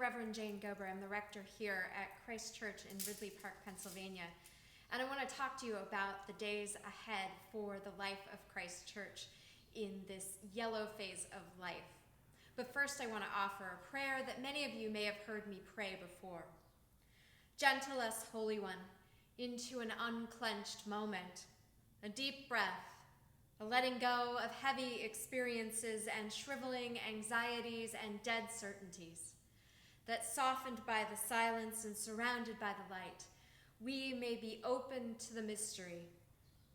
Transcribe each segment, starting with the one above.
Reverend Gober. I'm the rector here at Christ Church in Ridley Park, Pennsylvania. And I want to talk to you about the days ahead for the life of Christ Church in this yellow phase of life. But first I want to offer a prayer that many of you may have heard me pray before. Gentle us, Holy One, into an unclenched moment, a deep breath, a letting go of heavy experiences and shriveling anxieties and dead certainties, that softened by the silence and surrounded by the light, we may be open to the mystery,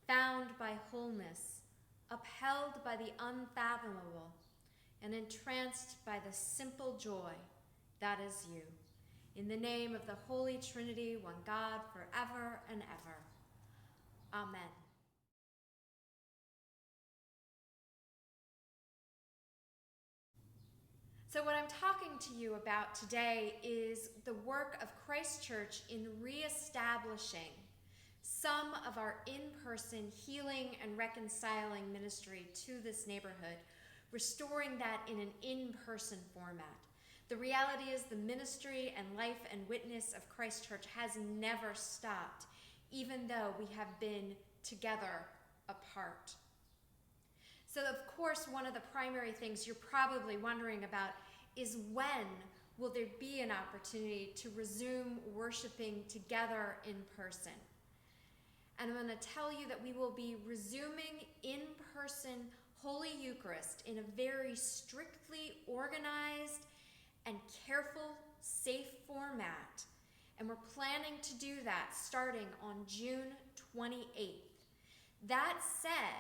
found by wholeness, upheld by the unfathomable, and entranced by the simple joy that is you. In the name of the Holy Trinity, one God, forever and ever. Amen. So what I'm talking to you about today is the work of Christ Church in reestablishing some of our in-person healing and reconciling ministry to this neighborhood, restoring that in an in-person format. The reality is the ministry and life and witness of Christ Church has never stopped, even though we have been together apart. So of course, one of the primary things you're probably wondering about is when will there be an opportunity to resume worshiping together in person? And I'm going to tell you that we will be resuming in-person Holy Eucharist in a very strictly organized and careful, safe format. And we're planning to do that starting on June 28th. That said,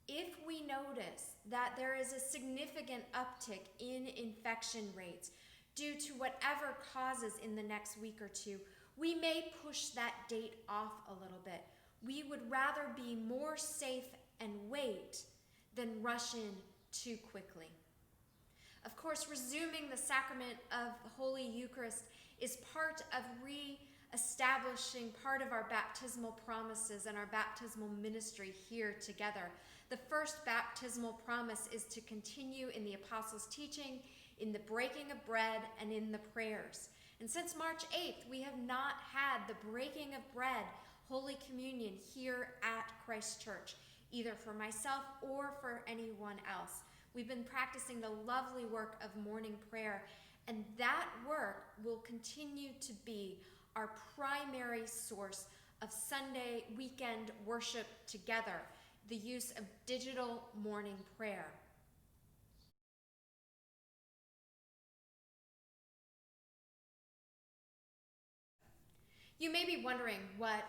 if we notice that there is a significant uptick in infection rates due to whatever causes in the next week or two, we may push that date off a little bit. We would rather be more safe and wait than rush in too quickly. Of course, resuming the sacrament of the Holy Eucharist is part of reestablishing part of our baptismal promises and our baptismal ministry here together. The first baptismal promise is to continue in the apostles' teaching, in the breaking of bread, and in the prayers. And since March 8th, we have not had the breaking of bread, Holy Communion, here at Christ Church, either for myself or for anyone else. We've been practicing the lovely work of morning prayer, and that work will continue to be our primary source of Sunday weekend worship together, the use of digital morning prayer. You may be wondering what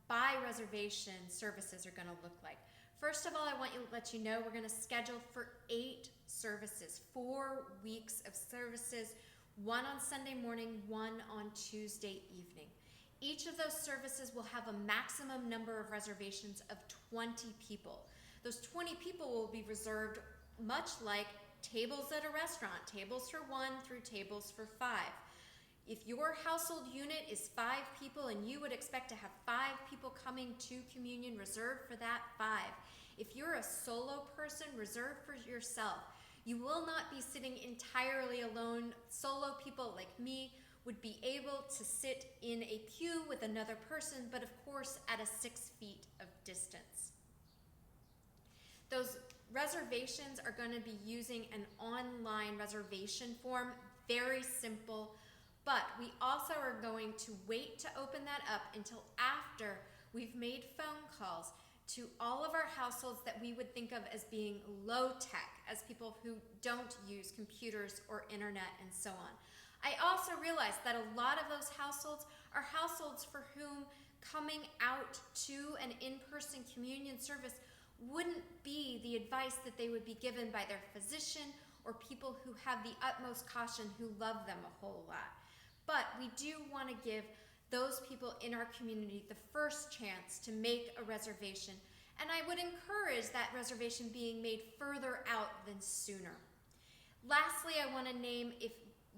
by reservation services are going to look like. First of all, I want to let you know we're going to schedule for 8 services, 4 weeks of services, 1 on Sunday morning, 1 on Tuesday evening. Each of those services will have a maximum number of reservations of 20 people. Those 20 people will be reserved much like tables at a restaurant, tables for 1 through tables for 5. If your household unit is 5 people and you would expect to have 5 people coming to communion, reserve for that 5. If you're a solo person, reserve for yourself. You will not be sitting entirely alone. Solo people like me would be able to sit in a pew with another person, but of course at a 6 feet of distance. Those reservations are going to be using an online reservation form, very simple, but we also are going to wait to open that up until after we've made phone calls to all of our households that we would think of as being low tech, as people who don't use computers or internet and so on. I also realize that a lot of those households are households for whom coming out to an in-person communion service wouldn't be the advice that they would be given by their physician or people who have the utmost caution who love them a whole lot. But we do want to give those people in our community the first chance to make a reservation. And I would encourage that reservation being made further out than sooner. Lastly, I want to name, if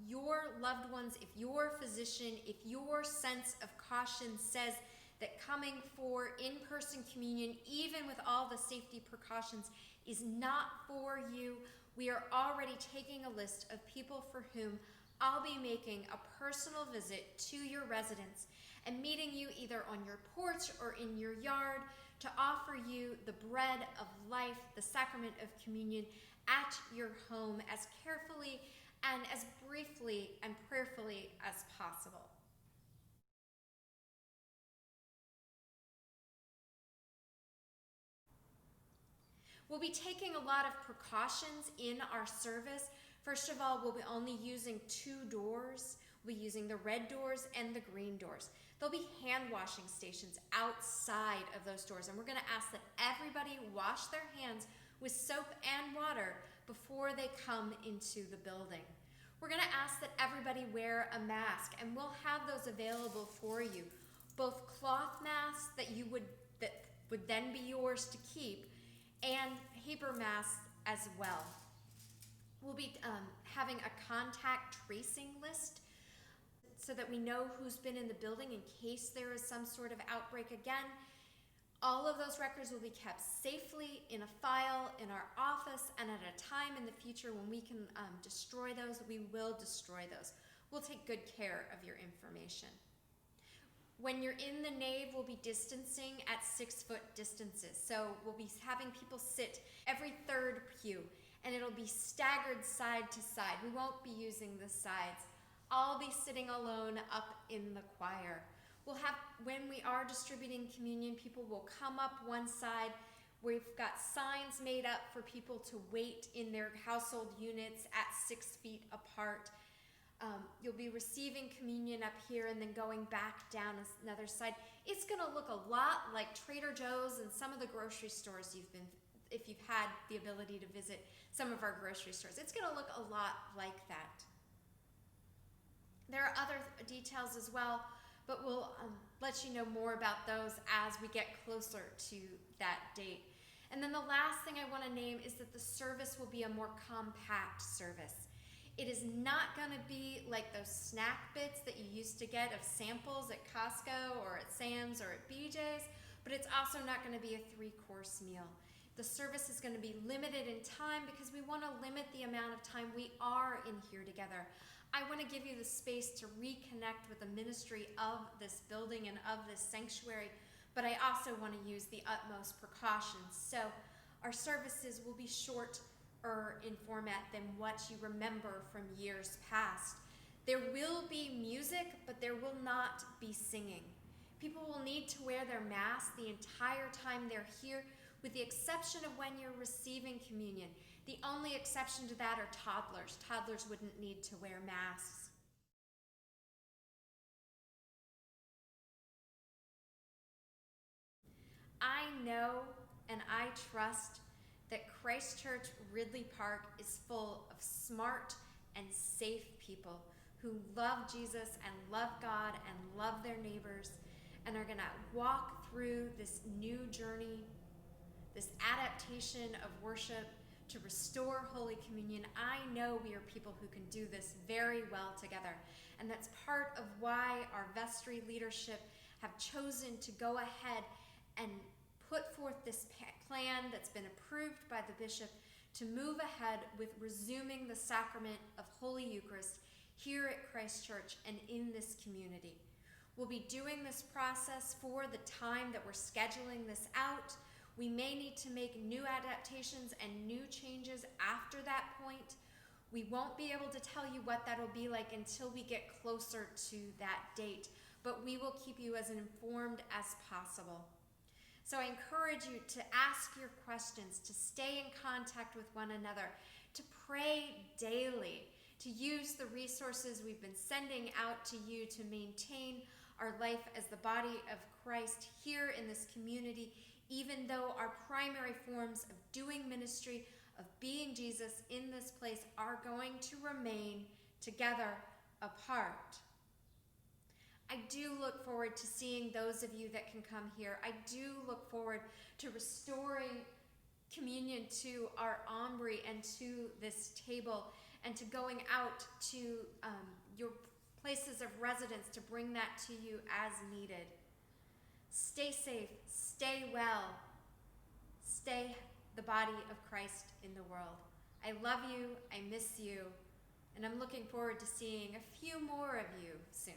your loved ones, if your physician, if your sense of caution says that coming for in-person communion, even with all the safety precautions, is not for you, we are already taking a list of people for whom I'll be making a personal visit to your residence and meeting you either on your porch or in your yard to offer you the bread of life, the sacrament of communion, at your home as carefully and as briefly and prayerfully as possible. We'll be taking a lot of precautions in our service. First of all, we'll be only using 2 doors. We'll be using the red doors and the green doors. There'll be hand washing stations outside of those doors, and we're going to ask that everybody wash their hands with soap and water before they come into the building. We're going to ask that everybody wear a mask, and we'll have those available for you. Both cloth masks that would then be yours to keep, and paper masks as well. We'll be having a contact tracing list so that we know who's been in the building in case there is some sort of outbreak again. All of those records will be kept safely in a file in our office, and at a time in the future when we can destroy those, we will destroy those. We'll take good care of your information. When you're in the nave, we'll be distancing at 6-foot distances. So we'll be having people sit every 3rd pew, and it'll be staggered side to side. We won't be using the sides. I'll be sitting alone up in the choir. When we are distributing communion, people will come up one side. We've got signs made up for people to wait in their household units at 6 feet apart. You'll be receiving communion up here and then going back down another side. It's going to look a lot like Trader Joe's and some of the grocery stores if you've had the ability to visit some of our grocery stores. It's going to look a lot like that. There are other details as well, but we'll let you know more about those as we get closer to that date. And then the last thing I want to name is that the service will be a more compact service. It is not going to be like those snack bits that you used to get of samples at Costco or at Sam's or at BJ's, but it's also not going to be a 3-course meal. The service is going to be limited in time because we want to limit the amount of time we are in here together. I want to give you the space to reconnect with the ministry of this building and of this sanctuary, but I also want to use the utmost precautions. So our services will be shorter in format than what you remember from years past. There will be music, but there will not be singing. People will need to wear their masks the entire time they're here, with the exception of when you're receiving communion. The only exception to that are toddlers. Toddlers wouldn't need to wear masks. I know and I trust that Christ Church Ridley Park is full of smart and safe people who love Jesus and love God and love their neighbors and are going to walk through this new journey, this adaptation of worship to restore Holy Communion. I know we are people who can do this very well together, and that's part of why our vestry leadership have chosen to go ahead and put forth this plan that's been approved by the bishop to move ahead with resuming the sacrament of Holy Eucharist here at Christ Church and in this community. We'll be doing this process for the time that we're scheduling this out. We may need to make new adaptations and new changes after that point. We won't be able to tell you what that'll be like until we get closer to that date, but we will keep you as informed as possible. So I encourage you to ask your questions, to stay in contact with one another, to pray daily, to use the resources we've been sending out to you to maintain our life as the body of Christ here in this community, even though our primary forms of doing ministry, of being Jesus in this place, are going to remain together apart. I do look forward to seeing those of you that can come here. I do look forward to restoring communion to our aumbrey and to this table, and to going out to your places of residence to bring that to you as needed. Stay safe, stay well, stay the body of Christ in the world. I love you, I miss you, and I'm looking forward to seeing a few more of you soon.